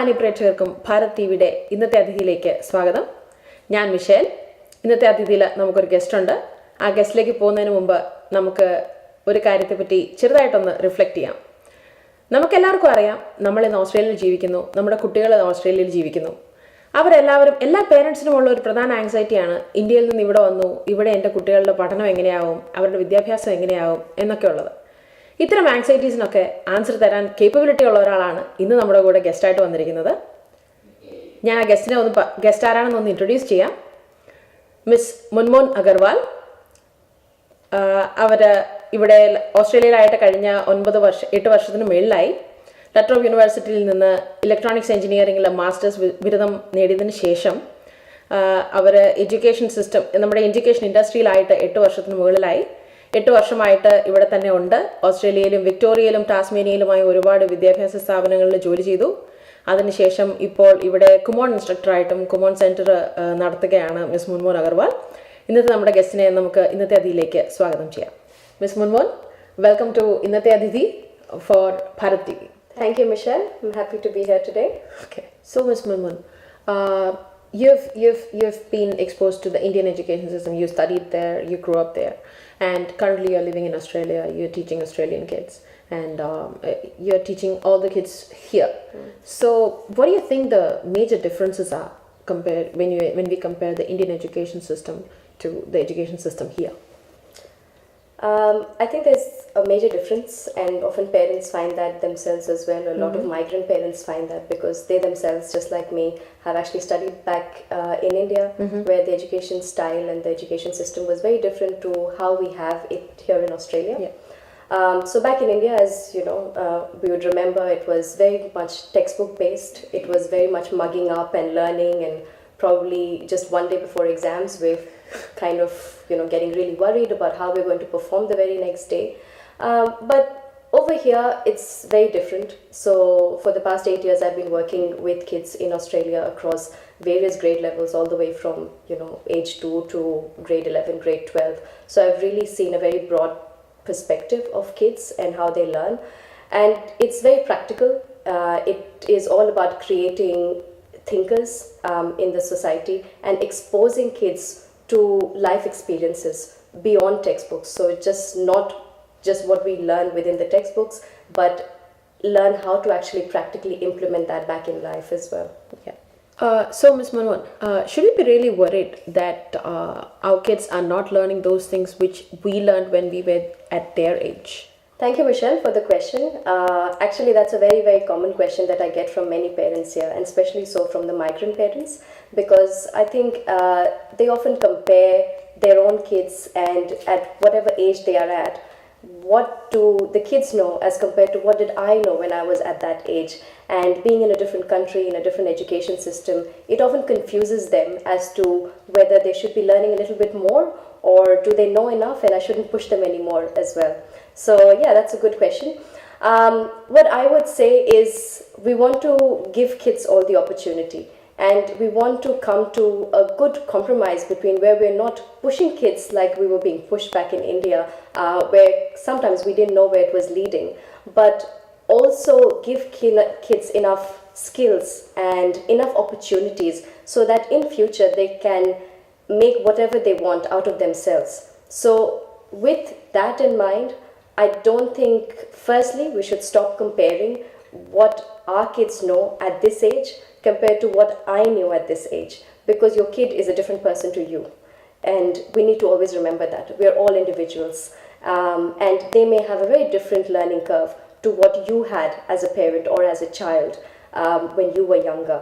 മാന്യപ്രേക്ഷകർക്കും ഭാരത് ടിവിയുടെ ഇന്നത്തെ അതിഥിയിലേക്ക് സ്വാഗതം. ഞാൻ മിഷേൽ. ഇന്നത്തെ അതിഥിയിൽ നമുക്കൊരു ഗസ്റ്റ് ഉണ്ട്. ആ ഗസ്റ്റിലേക്ക് പോകുന്നതിന് മുമ്പ് നമുക്ക് ഒരു കാര്യത്തെപ്പറ്റി ചെറുതായിട്ടൊന്ന് റിഫ്ലക്റ്റ് ചെയ്യാം. നമുക്കെല്ലാവർക്കും അറിയാം, നമ്മളിന്ന് ഓസ്ട്രേലിയയിൽ ജീവിക്കുന്നു, നമ്മുടെ കുട്ടികൾ ഓസ്ട്രേലിയയിൽ ജീവിക്കുന്നു. അവരെല്ലാവരും, എല്ലാ പേരൻസിനുമുള്ള ഒരു പ്രധാന ആങ്സൈറ്റിയാണ് ഇന്ത്യയിൽ നിന്ന് ഇവിടെ വന്നു, ഇവിടെ എൻ്റെ കുട്ടികളുടെ പഠനം എങ്ങനെയാവും, അവരുടെ വിദ്യാഭ്യാസം എങ്ങനെയാവും എന്നൊക്കെ ഉള്ളത്. ഇത്തരം ആങ്സൈറ്റീസിനൊക്കെ ആൻസർ തരാൻ കേപ്പബിലിറ്റി ഉള്ള ഒരാളാണ് ഇന്ന് നമ്മുടെ കൂടെ ഗസ്റ്റായിട്ട് വന്നിരിക്കുന്നത്. ഞാൻ ആ ഗസ്റ്റ് ആരാണെന്ന് ഒന്ന് ഇൻട്രൊഡ്യൂസ് ചെയ്യാം. മിസ് മുൻമോൻ അഗർവാൾ. അവർ ഇവിടെ ഓസ്ട്രേലിയയിലായിട്ട് കഴിഞ്ഞ 8 വർഷത്തിന് മുകളിലായി. ലട്രോപ്പ് യൂണിവേഴ്സിറ്റിയിൽ നിന്ന് ഇലക്ട്രോണിക്സ് എഞ്ചിനീയറിംഗിൽ മാസ്റ്റേഴ്സ് ബിരുദം നേടിയതിന് ശേഷം അവർ നമ്മുടെ എഡ്യൂക്കേഷൻ ഇൻഡസ്ട്രിയിലായിട്ട് 8 വർഷത്തിന് മുകളിലായി. 8 വർഷമായിട്ട് ഇവിടെ തന്നെ ഉണ്ട്. ഓസ്ട്രേലിയയിലും വിക്ടോറിയയിലും ടാസ്മേനിയയിലുമായി ഒരുപാട് വിദ്യാഭ്യാസ സ്ഥാപനങ്ങളിൽ ജോലി ചെയ്തു. അതിനുശേഷം ഇപ്പോൾ ഇവിടെ കുമോൺ ഇൻസ്ട്രക്ടറായിട്ടും കുമോൺ സെൻറ്റർ നടത്തുകയാണ് മിസ് മുൻമോൻ അഗർവാൾ. ഇന്നത്തെ നമ്മുടെ ഗസ്റ്റിനെ നമുക്ക് ഇന്നത്തെ അതിഥിയിലേക്ക് സ്വാഗതം ചെയ്യാം. മിസ് മുൻമോൻ, വെൽക്കം ടു ഇന്നത്തെ അതിഥി for Bharat T V. Thank you, Michelle. I'm happy to be here today. Okay. So, Miss Munmoon, you've been exposed to the Indian education system. You studied there, you grew up there, and currently you're living in Australia. You're teaching Australian kids, and you're teaching all the kids here. So, what do you think the major differences are when we compare the Indian education system to the education system here? I think there's a major difference, and often parents find that themselves as well. A lot of migrant parents find that because they themselves, just like me, have actually studied back in India, where the education style and the education system was very different to how we have it here in Australia. Yeah. So back in India, as you know, we would remember it was very much textbook based. It was very much mugging up and learning, and probably just one day before exams we're kind of getting really worried about how we're going to perform the very next day. But over here it's very different. So for the past 8 years I've been working with kids in Australia across various grade levels, all the way from age 2 to grade 11, grade 12. So I've really seen a very broad perspective of kids and how they learn, and it's very practical. It is all about creating thinkers in the society and exposing kids to life experiences beyond textbooks. So it's just not just what we learn within the textbooks, but learn how to actually practically implement that back in life as well. Yeah. So Ms. Munmoon, should we be really worried that our kids are not learning those things which we learned when we were at their age? Thank you, Michelle, for the question. Actually, that's a very, very common question that I get from many parents here, and especially so from the migrant parents, because I think they often compare their own kids, and at whatever age they are at, what do the kids know as compared to what did I know when I was at that age. And being in a different country, in a different education system, it often confuses them as to whether they should be learning a little bit more, or do they know enough and I shouldn't push them anymore as well. So yeah, that's a good question. What I would say is we want to give kids all the opportunity, and we want to come to a good compromise between where we're not pushing kids like we were being pushed back in India, where sometimes we didn't know where it was leading, but also give kids enough skills and enough opportunities so that in future they can make whatever they want out of themselves. So with that in mind, I don't think, firstly, we should stop comparing what our kids know at this age compared to what I knew at this age, because your kid is a different person to you, and we need to always remember that we are all individuals, and they may have a very different learning curve to what you had as a parent or as a child when you were younger.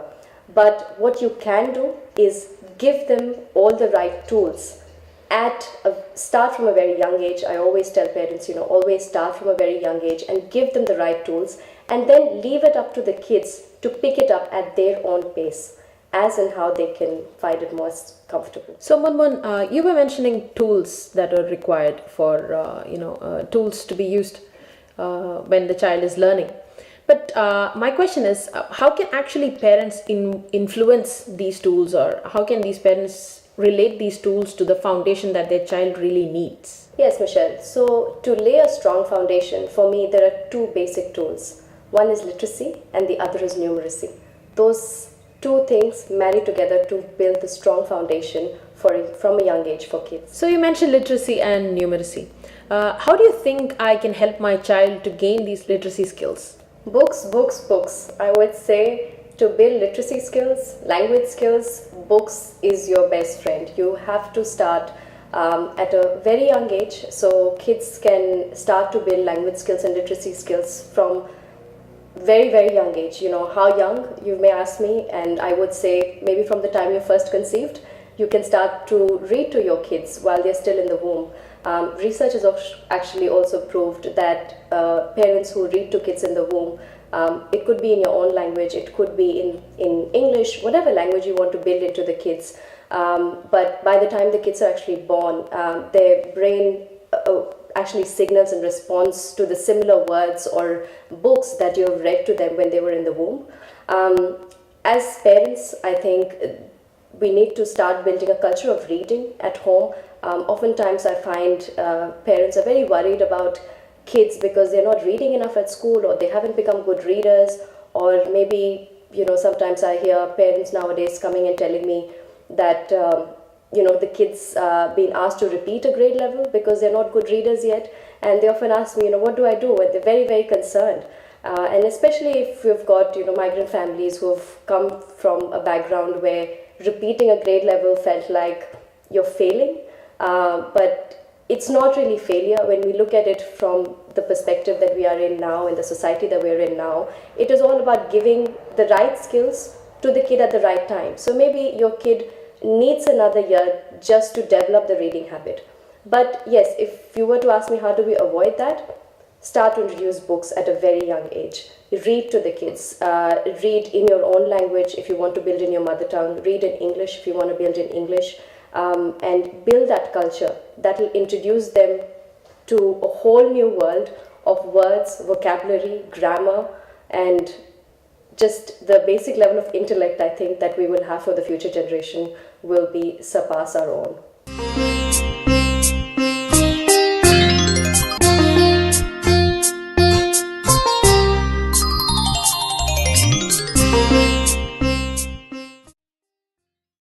But what you can do is give them all the right tools start from a very young age. I always tell parents, always start from a very young age and give them the right tools, and then leave it up to the kids to pick it up at their own pace, as and how they can find it most comfortable. So Munmoon, you were mentioning tools that are required for tools to be used when the child is learning. But my question is, how can actually parents influence these tools, or how can these parents relate these tools to the foundation that their child really needs? Yes, Michelle. So to lay a strong foundation, for me there are two basic tools. One is literacy and the other is numeracy. those two things marry together to build the strong foundation from a young age for kids. So you mentioned literacy and numeracy. How do you think I can help my child to gain these literacy skills? Books, books, books. I would say to build literacy skills, language skills, books is your best friend. You have to start at a very young age, so kids can start to build language skills and literacy skills from very, very young age. You know, how young, you may ask me, and I would say maybe from the time you're first conceived, you can start to read to your kids while they're still in the womb. Research has actually also proved that parents who read to kids in the womb, it could be in your own language, it could be in English, whatever language you want to build into the kids. But by the time the kids are actually born, their brain actually signals in response to the similar words or books that you have read to them when they were in the womb. As parents, I think we need to start building a culture of reading at home. Oftentimes I find parents are very worried about kids because they're not reading enough at school, or they haven't become good readers, or maybe, you know, sometimes I hear parents nowadays coming and telling me that you know, the kids being asked to repeat a grade level because they're not good readers yet, and they often ask me, you know, what do I do? And they're very, very concerned. And especially if you've got, you know, migrant families who have come from a background where repeating a grade level felt like you're failing, but it's not really failure when we look at it from the perspective that we are in now, in the society that we're in now. It is all about giving the right skills to the kid at the right time. So maybe your kid needs another year just to develop the reading habit. But yes, if you were to ask me how do we avoid that, start to introduce books at a very young age. Read to the kids. Read in your own language if you want to build in your mother tongue. Read in English if you want to build in English. And build that culture that will introduce them to a whole new world of words, vocabulary, grammar, and just the basic level of intellect I think that we will have for the future generation will be surpass our own.